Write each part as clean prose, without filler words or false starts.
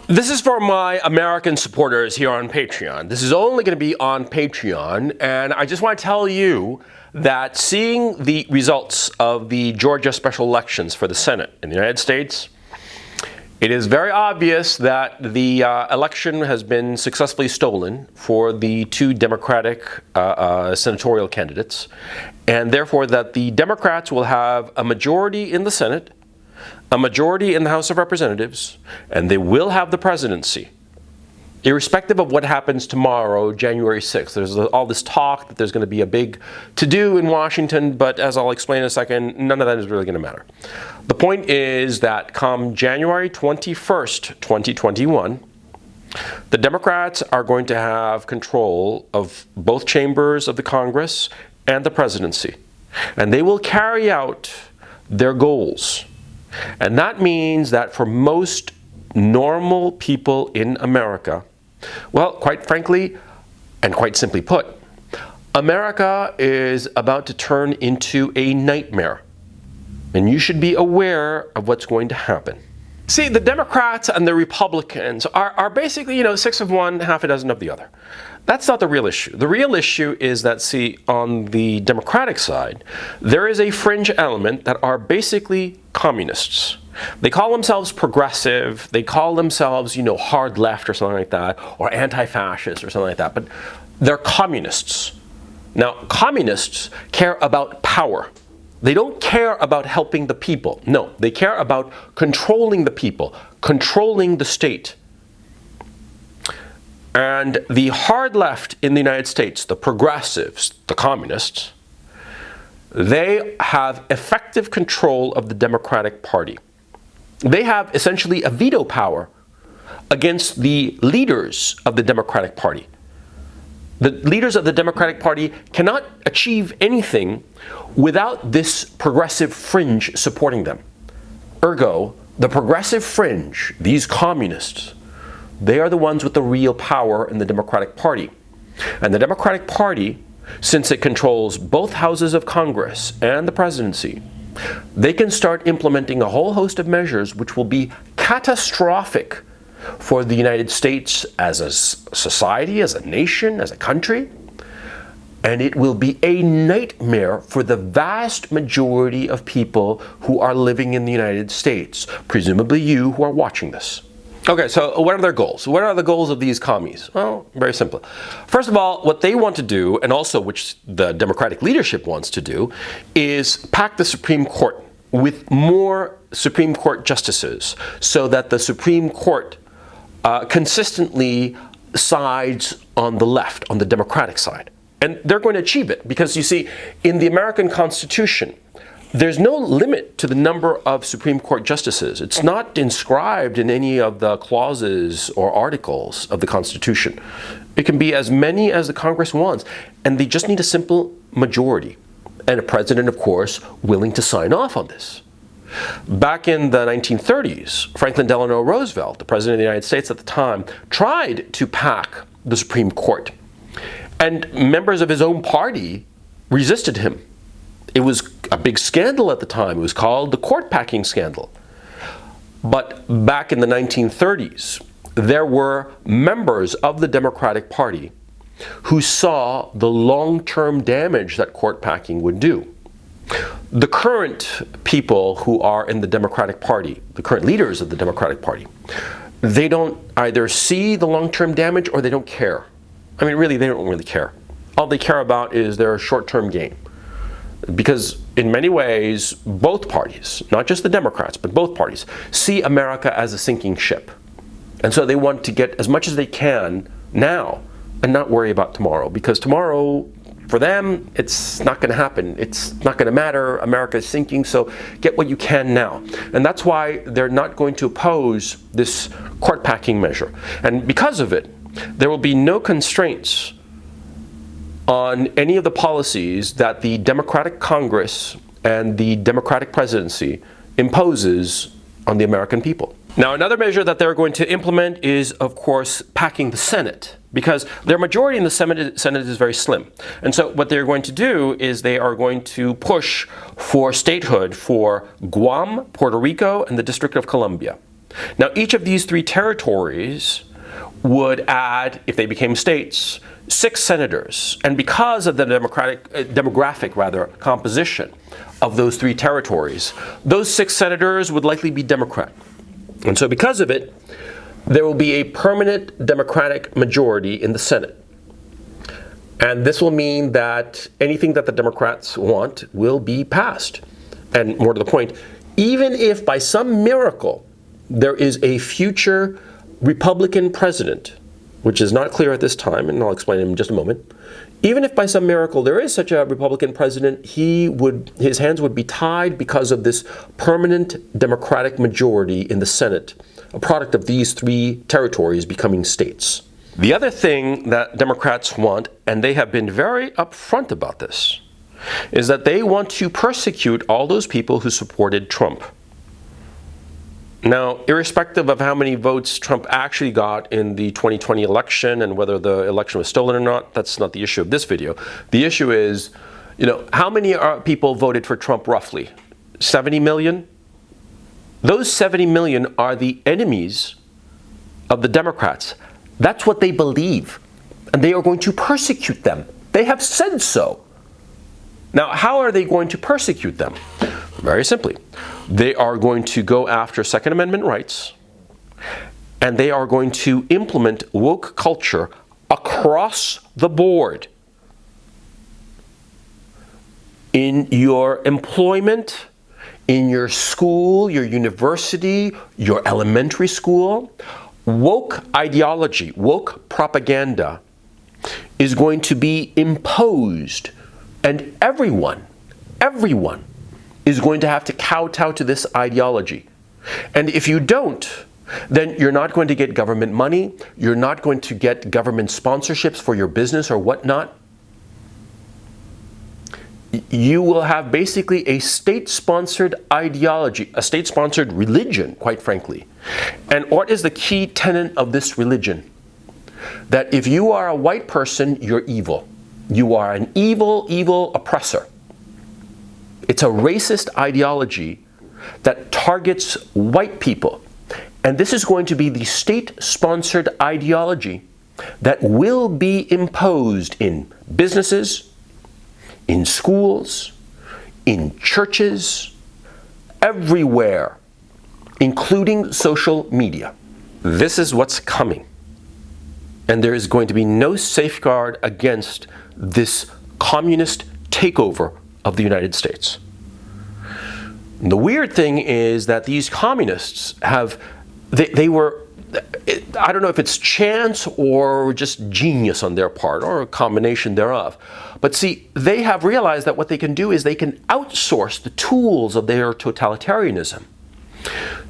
This is for my American supporters here on Patreon. This is only going to be on Patreon, and I just want to tell you that seeing the results of the Georgia special elections for the Senate in the United States, it is very obvious that the election has been successfully stolen for the two Democratic senatorial candidates, and therefore that the Democrats will have a majority in the Senate, a majority in the House of Representatives, and they will have the presidency, irrespective of what happens tomorrow, January 6th. There's all this talk that there's going to be a big to-do in Washington, but as I'll explain in a second, none of that is really going to matter. The point is that come January 21st, 2021, the Democrats are going to have control of both chambers of the Congress and the presidency, and they will carry out their goals. And that means that for most normal people in America, well, quite frankly, and quite simply put, America is about to turn into a nightmare. And you should be aware of what's going to happen. See, the Democrats and the Republicans are basically, six of one, half a dozen of the other. That's not the real issue. The real issue is that, see, on the Democratic side, there is a fringe element that are basically communists. They call themselves progressive, they call themselves, hard left or something like that, or anti-fascist or something like that, but they're communists. Now, communists care about power. They don't care about helping the people. No, they care about controlling the people, controlling the state. And the hard left in the United States, the progressives, the communists, they have effective control of the Democratic Party. They have essentially a veto power against the leaders of the Democratic Party. The leaders of the Democratic Party cannot achieve anything without this progressive fringe supporting them. Ergo, the progressive fringe, these communists, they are the ones with the real power in the Democratic Party. And the Democratic Party, since it controls both houses of Congress and the presidency, they can start implementing a whole host of measures which will be catastrophic for the United States as a society, as a nation, as a country. And it will be a nightmare for the vast majority of people who are living in the United States, presumably you who are watching this. Okay, so what are their goals? What are the goals of these commies? Well, very simple. First of all, what they want to do, and also which the Democratic leadership wants to do, is pack the Supreme Court with more Supreme Court justices so that the Supreme Court consistently sides on the left, on the Democratic side. And they're going to achieve it because, you see, in the American Constitution, there's no limit to the number of Supreme Court justices. It's not inscribed in any of the clauses or articles of the Constitution. It can be as many as the Congress wants, and they just need a simple majority. And a president, of course, willing to sign off on this. Back in the 1930s, Franklin Delano Roosevelt, the president of the United States at the time, tried to pack the Supreme Court. And members of his own party resisted him. It was a big scandal at the time. It was called the court packing scandal. But back in the 1930s, there were members of the Democratic Party who saw the long-term damage that court packing would do. The current people who are in the Democratic Party, the current leaders of the Democratic Party, they don't either see the long-term damage or they don't care. I mean, really, they don't really care. All they care about is their short-term gain. Because in many ways, both parties, not just the Democrats, but both parties, see America as a sinking ship. And so they want to get as much as they can now and not worry about tomorrow. Because tomorrow, for them, it's not going to happen. It's not going to matter. America is sinking, so get what you can now. And that's why they're not going to oppose this court packing measure. And because of it, there will be no constraints on any of the policies that the Democratic Congress and the Democratic presidency imposes on the American people. Now, another measure that they're going to implement is, of course, packing the Senate, because their majority in the Senate is very slim. And so what they're going to do is they are going to push for statehood for Guam, Puerto Rico, and the District of Columbia. Now, each of these 3 territories would add, if they became states, 6 senators. And because of the demographic composition of those 3 territories, those 6 senators would likely be Democrat. And so because of it, there will be a permanent Democratic majority in the Senate. And this will mean that anything that the Democrats want will be passed. And more to the point, even if by some miracle there is a future Republican president, which is not clear at this time, and I'll explain in just a moment, even if by some miracle there is such a Republican president, his hands would be tied because of this permanent Democratic majority in the Senate, a product of these 3 territories becoming states. The other thing that Democrats want, and they have been very upfront about this, is that they want to persecute all those people who supported Trump. Now, irrespective of how many votes Trump actually got in the 2020 election and whether the election was stolen or not, that's not the issue of this video. The issue is, how many people voted for Trump roughly? 70 million? Those 70 million are the enemies of the Democrats. That's what they believe. And they are going to persecute them. They have said so. Now, how are they going to persecute them? Very simply. They are going to go after Second Amendment rights, and they are going to implement woke culture across the board in your employment, in your school, your university, your elementary school. Woke ideology, woke propaganda is going to be imposed, and everyone is going to have to kowtow to this ideology. And if you don't, then you're not going to get government money, you're not going to get government sponsorships for your business or whatnot. You will have basically a state-sponsored ideology, a state-sponsored religion, quite frankly. And what is the key tenet of this religion? That if you are a white person, you're evil. You are an evil oppressor. It's a racist ideology that targets white people. And this is going to be the state-sponsored ideology that will be imposed in businesses, in schools, in churches, everywhere, including social media. This is what's coming. And there is going to be no safeguard against this communist takeover of the United States. And the weird thing is that these communists they were, I don't know if it's chance or just genius on their part, or a combination thereof. But see, they have realized that what they can do is they can outsource the tools of their totalitarianism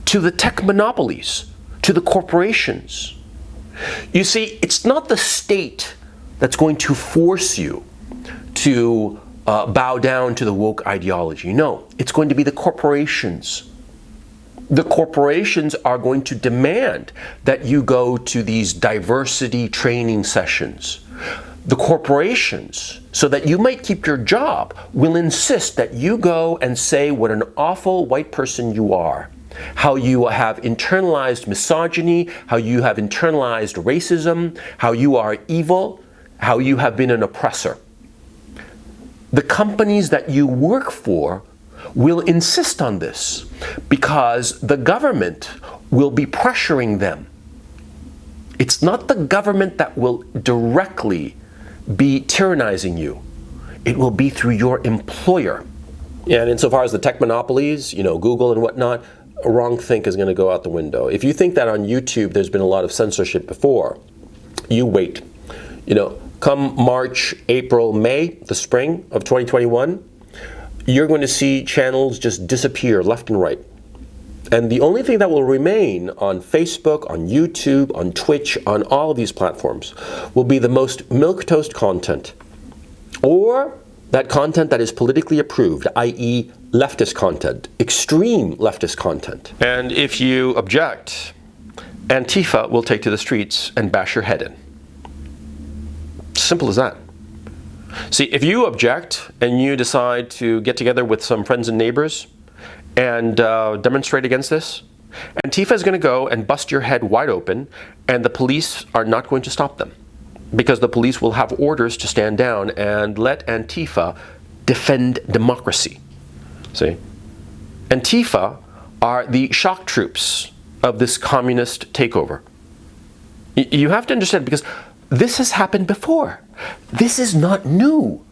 to the tech monopolies, to the corporations. You see, it's not the state that's going to force you to bow down to the woke ideology. No, it's going to be the corporations. The corporations are going to demand that you go to these diversity training sessions. The corporations, so that you might keep your job, will insist that you go and say what an awful white person you are, how you have internalized misogyny, how you have internalized racism, how you are evil, how you have been an oppressor. The companies that you work for will insist on this because the government will be pressuring them. It's not the government that will directly be tyrannizing you. It will be through your employer. And insofar as the tech monopolies, Google and whatnot, wrong think is going to go out the window. If you think that on YouTube there's been a lot of censorship before, you wait. Come March, April, May, the spring of 2021, you're going to see channels just disappear left and right. And the only thing that will remain on Facebook, on YouTube, on Twitch, on all of these platforms will be the most milquetoast content, or that content that is politically approved, i.e. leftist content, extreme leftist content. And if you object, Antifa will take to the streets and bash your head in. Simple as that. See, if you object and you decide to get together with some friends and neighbors and demonstrate against this, Antifa is going to go and bust your head wide open, and the police are not going to stop them, because the police will have orders to stand down and let Antifa defend democracy. See? Antifa are the shock troops of this communist takeover. You have to understand, because this has happened before. This is not new.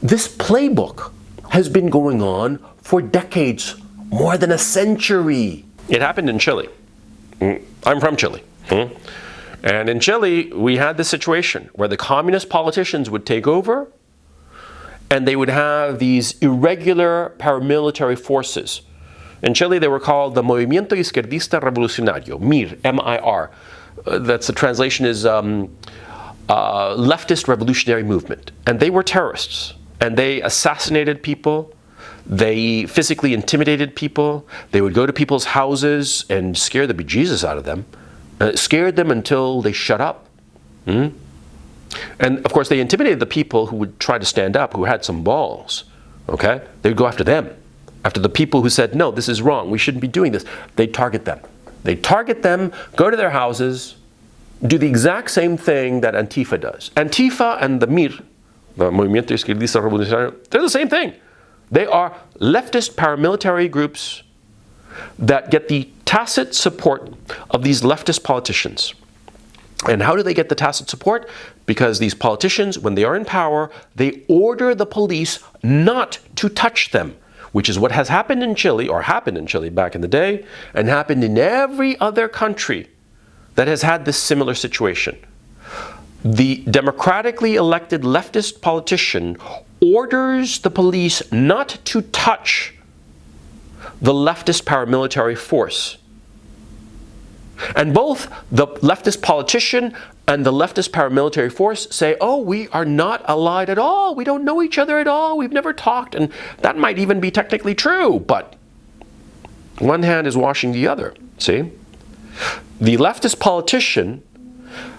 This playbook has been going on for decades, more than a century. It happened in Chile. I'm from Chile. And in Chile, we had this situation where the communist politicians would take over, and they would have these irregular paramilitary forces. In Chile, they were called the Movimiento Izquierdista Revolucionario, MIR, M-I-R. That's the translation is leftist revolutionary movement. And they were terrorists. And they assassinated people. They physically intimidated people. They would go to people's houses and scare the bejesus out of them. It scared them until they shut up. And of course, they intimidated the people who would try to stand up, who had some balls. Okay? They would go after them. After the people who said, no, this is wrong, we shouldn't be doing this. They'd target them. They'd target them, go to their houses, do the exact same thing that Antifa does. Antifa and the MIR, the Movimiento Izquierdista Revolucionario, they're the same thing. They are leftist paramilitary groups that get the tacit support of these leftist politicians. And how do they get the tacit support? Because these politicians, when they are in power, they order the police not to touch them, which is what has happened in Chile, or happened in Chile back in the day, and happened in every other country that has had this similar situation. The democratically elected leftist politician orders the police not to touch the leftist paramilitary force. And both the leftist politician and the leftist paramilitary force say, oh, we are not allied at all. We don't know each other at all. We've never talked. And that might even be technically true, but one hand is washing the other, see? The leftist politician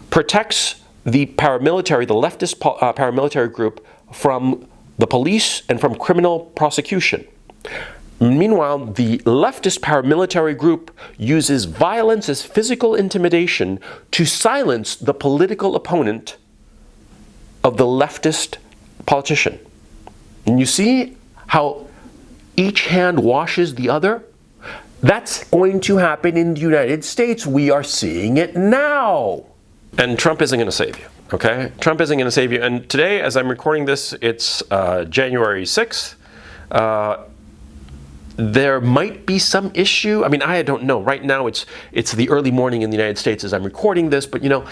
protects the paramilitary, the leftist paramilitary group, from the police and from criminal prosecution. Meanwhile, the leftist paramilitary group uses violence as physical intimidation to silence the political opponent of the leftist politician. And you see how each hand washes the other? That's going to happen in the United States. We are seeing it now. And Trump isn't going to save you, okay? Trump isn't going to save you. And today, as I'm recording this, it's January 6th. There might be some issue. I mean, I don't know. Right now, it's the early morning in the United States as I'm recording this, but you know,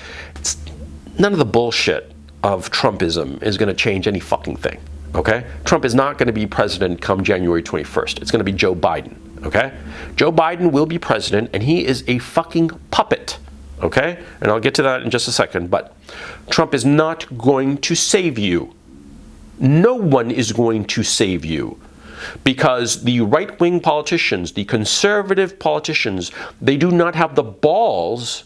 none of the bullshit of Trumpism is going to change any fucking thing, okay? Trump is not going to be president come January 21st. It's going to be Joe Biden, okay? Joe Biden will be president, and he is a fucking puppet, okay? And I'll get to that in just a second, but Trump is not going to save you. No one is going to save you. Because the right-wing politicians, the conservative politicians, they do not have the balls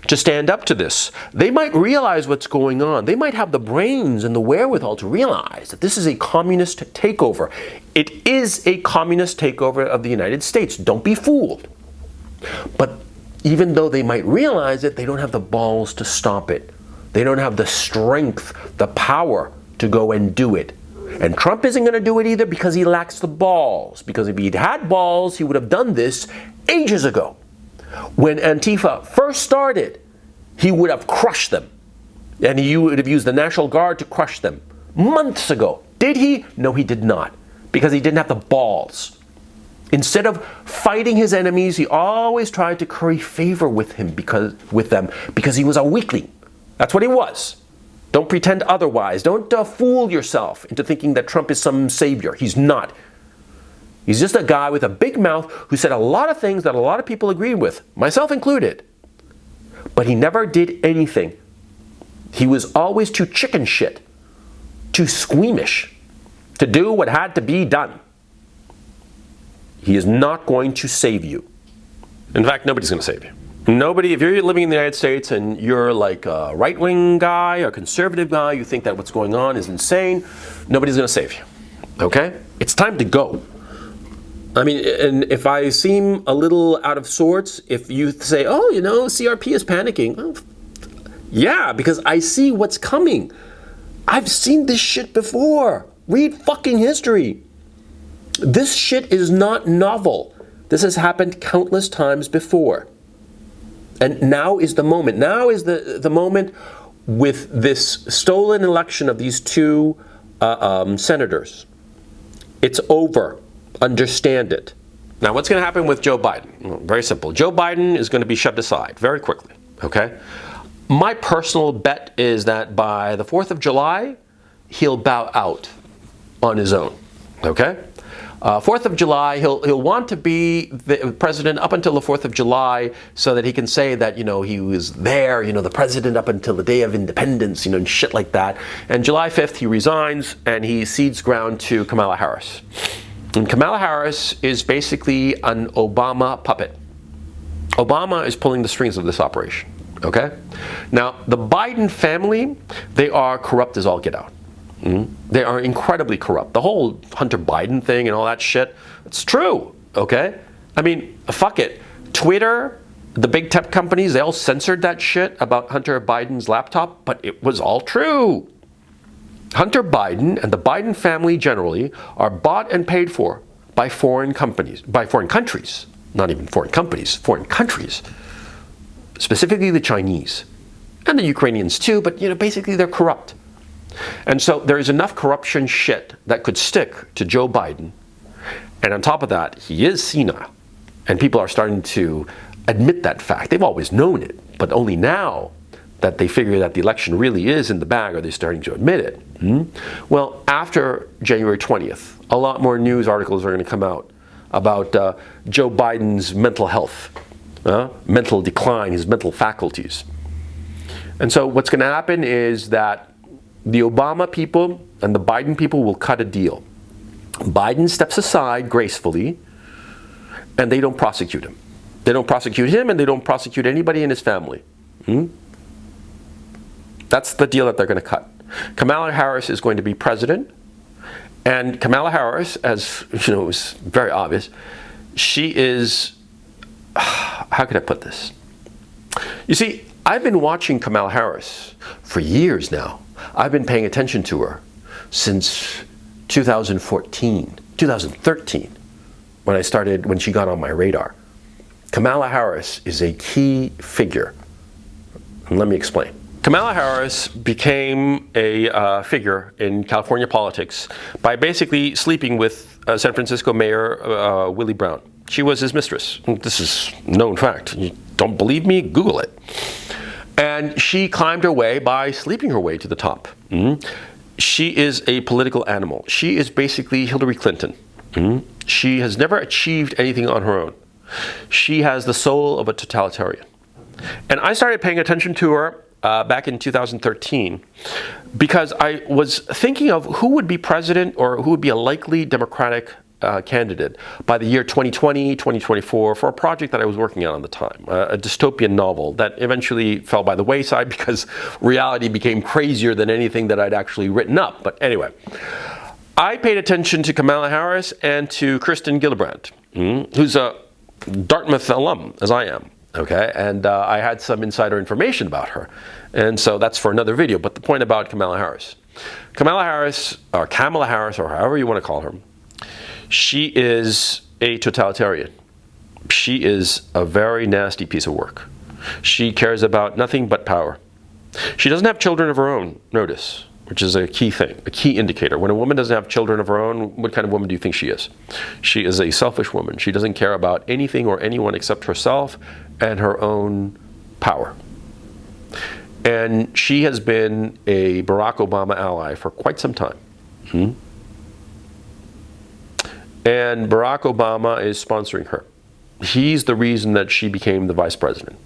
to stand up to this. They might realize what's going on. They might have the brains and the wherewithal to realize that this is a communist takeover. It is a communist takeover of the United States. Don't be fooled. But even though they might realize it, they don't have the balls to stop it. They don't have the strength, the power to go and do it. And Trump isn't going to do it either because he lacks the balls. Because if he'd had balls, he would have done this ages ago. When Antifa first started, he would have crushed them. And he would have used the National Guard to crush them months ago. Did he? No, he did not. Because he didn't have the balls. Instead of fighting his enemies, he always tried to curry favor with them because he was a weakling. That's what he was. Don't pretend otherwise. Don't fool yourself into thinking that Trump is some savior. He's not. He's just a guy with a big mouth who said a lot of things that a lot of people agreed with, myself included. But he never did anything. He was always too chicken shit, too squeamish to do what had to be done. He is not going to save you. In fact, nobody's going to save you. Nobody, if you're living in the United States and you're like a right-wing guy, a conservative guy, you think that what's going on is insane, nobody's going to save you, okay? It's time to go. I mean, and if I seem a little out of sorts, if you say, oh, you know, CRP is panicking, well, yeah, because I see what's coming. I've seen this shit before. Read fucking history. This shit is not novel. This has happened countless times before. And now is the moment. Now is the moment with this stolen election of these two senators. It's over. Understand it. Now, what's going to happen with Joe Biden? Well, very simple. Joe Biden is going to be shoved aside very quickly, okay? My personal bet is that by the 4th of July, he'll bow out on his own, okay? 4th of July, he'll want to be the president up until the 4th of July so that he can say that, you know, he was there, you know, the president up until the day of independence, you know, and shit like that. And July 5th, he resigns and he cedes ground to Kamala Harris. And Kamala Harris is basically an Obama puppet. Obama is pulling the strings of this operation, okay? Now, the Biden family, they are corrupt as all get out. They are incredibly corrupt. The whole Hunter Biden thing and all that shit, it's true, okay? I mean, fuck it. Twitter, the big tech companies, they all censored that shit about Hunter Biden's laptop, but it was all true. Hunter Biden and the Biden family generally are bought and paid for by foreign companies, by foreign countries, not even foreign companies, foreign countries, specifically the Chinese and the Ukrainians too, but you know, basically they're corrupt. And so there is enough corruption shit that could stick to Joe Biden. And on top of that, he is senile. And people are starting to admit that fact. They've always known it, but only now that they figure that the election really is in the bag, are they starting to admit it? Well, after January 20th, a lot more news articles are going to come out about Joe Biden's mental health, mental decline, his mental faculties. And so what's going to happen is that the Obama people and the Biden people will cut a deal. Biden steps aside gracefully, and they don't prosecute him. They don't prosecute him, and they don't prosecute anybody in his family. That's the deal that they're going to cut. Kamala Harris is going to be president, and Kamala Harris, as you know, is very obvious, she is, how could I put this? You see, I've been watching Kamala Harris for years now. I've been paying attention to her since 2014, 2013, when she got on my radar. Kamala Harris is a key figure. And let me explain. Kamala Harris became a figure in California politics by basically sleeping with San Francisco Mayor Willie Brown. She was his mistress. This is known fact. You don't believe me? Google it. And she climbed her way by sleeping her way to the top. She is a political animal. She is basically Hillary Clinton. She has never achieved anything on her own. She has the soul of a totalitarian. And I started paying attention to her back in 2013 because I was thinking of who would be president or who would be a likely Democratic candidate by the year 2020, 2024 for a project that I was working on the time, a dystopian novel that eventually fell by the wayside because reality became crazier than anything that I'd actually written up. But anyway, I paid attention to Kamala Harris and to Kirsten Gillibrand, who's a Dartmouth alum, as I am. Okay, and I had some insider information about her. And so that's for another video. But the point about Kamala Harris, or Kamala Harris, or however you want to call her, she is a totalitarian. She is a very nasty piece of work. She cares about nothing but power. She doesn't have children of her own, notice, which is a key thing, a key indicator. When a woman doesn't have children of her own, what kind of woman do you think she is? She is a selfish woman. She doesn't care about anything or anyone except herself and her own power. And she has been a Barack Obama ally for quite some time. And Barack Obama is sponsoring her. He's the reason that she became the vice president.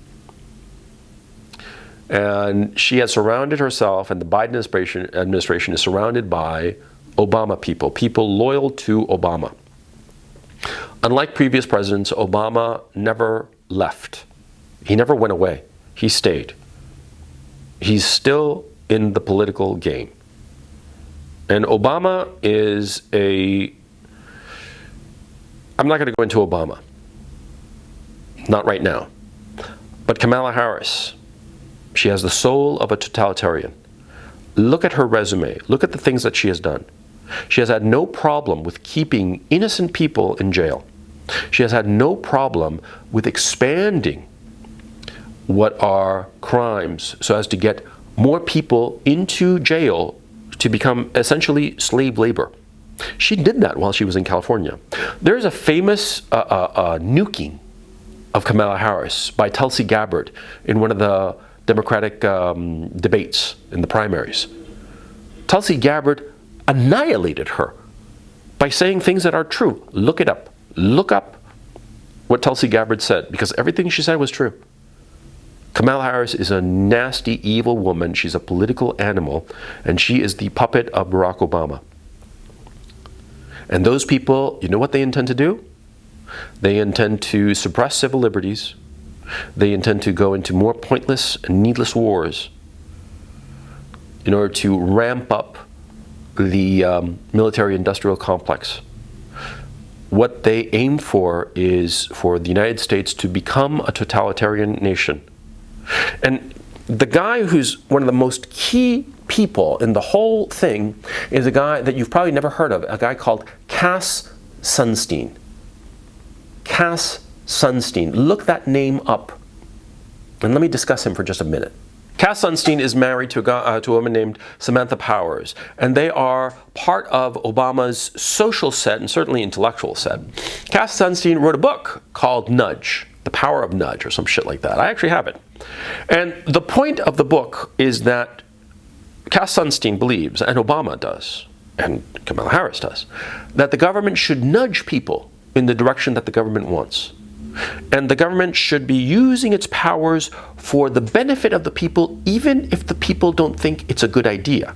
And she has surrounded herself, and the Biden administration is surrounded by Obama people, people loyal to Obama. Unlike previous presidents, Obama never left. He never went away. He stayed. He's still in the political game. And Obama is I'm not going to go into Obama. Not right now. But Kamala Harris, she has the soul of a totalitarian. Look at her resume. Look at the things that she has done. She has had no problem with keeping innocent people in jail. She has had no problem with expanding what are crimes so as to get more people into jail to become essentially slave labor. She did that while she was in California. There's a famous nuking of Kamala Harris by Tulsi Gabbard in one of the Democratic debates in the primaries. Tulsi Gabbard annihilated her by saying things that are true. Look it up. Look up what Tulsi Gabbard said, because everything she said was true. Kamala Harris is a nasty, evil woman. She's a political animal, and she is the puppet of Barack Obama. And those people, you know what they intend to do? They intend to suppress civil liberties. They intend to go into more pointless and needless wars in order to ramp up the military-industrial complex. What they aim for is for the United States to become a totalitarian nation. And the guy who's one of the most key people in the whole thing is a guy that you've probably never heard of, a guy called Cass Sunstein. Cass Sunstein. Look that name up. And let me discuss him for just a minute. Cass Sunstein is married to a woman named Samantha Powers, and they are part of Obama's social set and certainly intellectual set. Cass Sunstein wrote a book called Nudge, The Power of Nudge, or some shit like that. I actually have it. And the point of the book is that Cass Sunstein believes, and Obama does, and Kamala Harris does, that the government should nudge people in the direction that the government wants. And the government should be using its powers for the benefit of the people, even if the people don't think it's a good idea.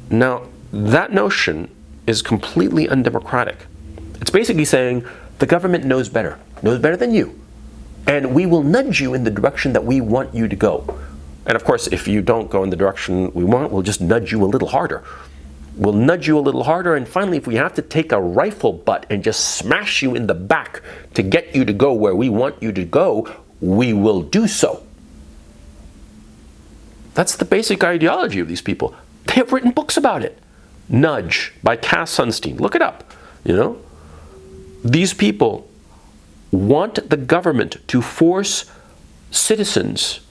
Now, that notion is completely undemocratic. It's basically saying the government knows better than you. And we will nudge you in the direction that we want you to go. And of course, if you don't go in the direction we want, we'll just nudge you a little harder. We'll nudge you a little harder, and finally, if we have to take a rifle butt and just smash you in the back to get you to go where we want you to go, we will do so. That's the basic ideology of these people. They have written books about it. Nudge by Cass Sunstein. Look it up. You know, these people want the government to force citizens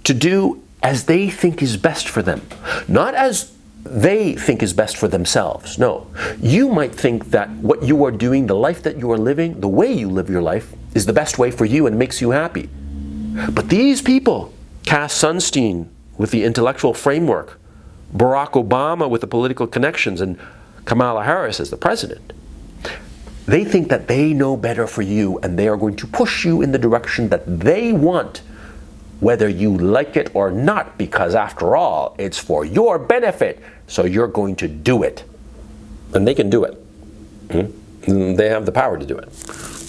to do as they think is best for them, not as they think is best for themselves. No. You might think that what you are doing, the life that you are living, the way you live your life, is the best way for you and makes you happy. But these people, Cass Sunstein with the intellectual framework, Barack Obama with the political connections, and Kamala Harris as the president, they think that they know better for you, and they are going to push you in the direction that they want, whether you like it or not, because after all, it's for your benefit, so you're going to do it. And they can do it. They have the power to do it.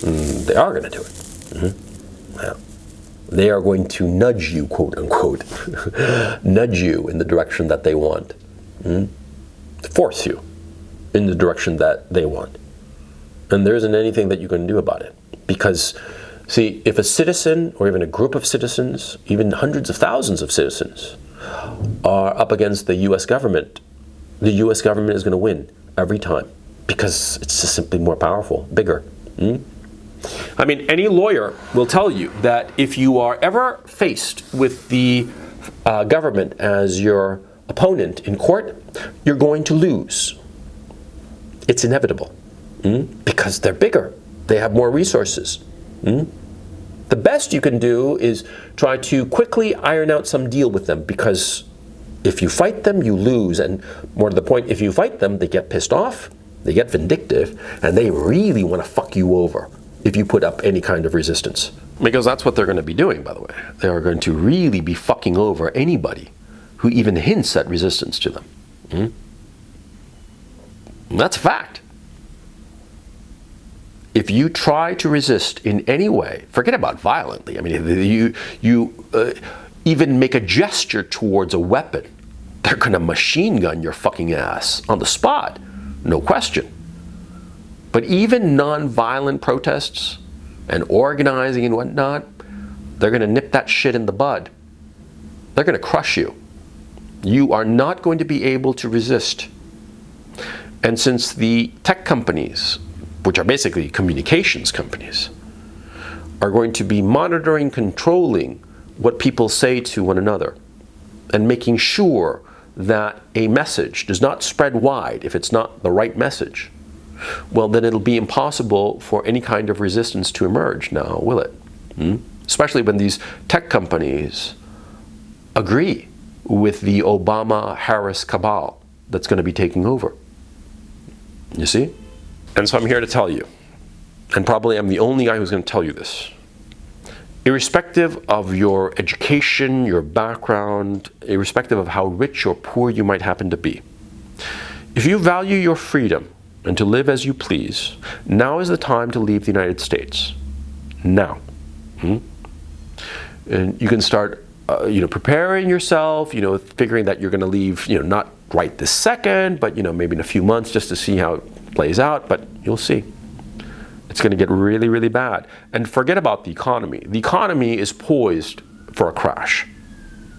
They are going to do it. Yeah. They are going to nudge you, quote unquote, nudge you in the direction that they want. Force you in the direction that they want. And there isn't anything that you can do about it. Because, see, if a citizen or even a group of citizens, even hundreds of thousands of citizens, are up against the U.S. government, the U.S. government is going to win every time because it's just simply more powerful, bigger. I mean, any lawyer will tell you that if you are ever faced with the government as your opponent in court, you're going to lose. It's inevitable because they're bigger. They have more resources. The best you can do is try to quickly iron out some deal with them, because if you fight them, you lose. And more to the point, if you fight them, they get pissed off, they get vindictive, and they really want to fuck you over if you put up any kind of resistance. Because that's what they're going to be doing, by the way. They are going to really be fucking over anybody who even hints at resistance to them. And that's a fact. If you try to resist in any way, forget about violently. I mean, you even make a gesture towards a weapon, they're going to machine gun your fucking ass on the spot. No question. But even non-violent protests and organizing and whatnot, they're going to nip that shit in the bud. They're going to crush you. You are not going to be able to resist. And since the tech companies, which are basically communications companies, are going to be monitoring, controlling what people say to one another, and making sure that a message does not spread wide if it's not the right message, well, then it'll be impossible for any kind of resistance to emerge now, will it? Especially when these tech companies agree with the Obama-Harris cabal that's going to be taking over. You see? And so I'm here to tell you, and probably I'm the only guy who's going to tell you this. Irrespective of your education, your background, irrespective of how rich or poor you might happen to be, if you value your freedom and to live as you please, now is the time to leave the United States. Now. And you can start preparing yourself, figuring that you're going to leave, not right this second, but, maybe in a few months just to see how it plays out, but you'll see. It's going to get really, really bad. And forget about the economy. The economy is poised for a crash.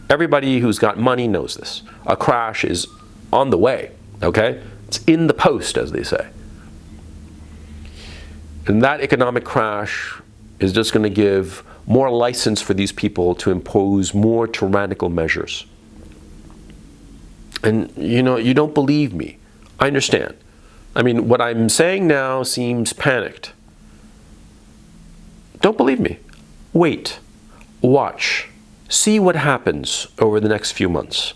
Everybody who's got money knows this. A crash is on the way, okay? It's in the post, as they say. And that economic crash is just going to give more license for these people to impose more tyrannical measures. And, you don't believe me. I understand. I mean, what I'm saying now seems panicked. Don't believe me. Wait. Watch. See what happens over the next few months.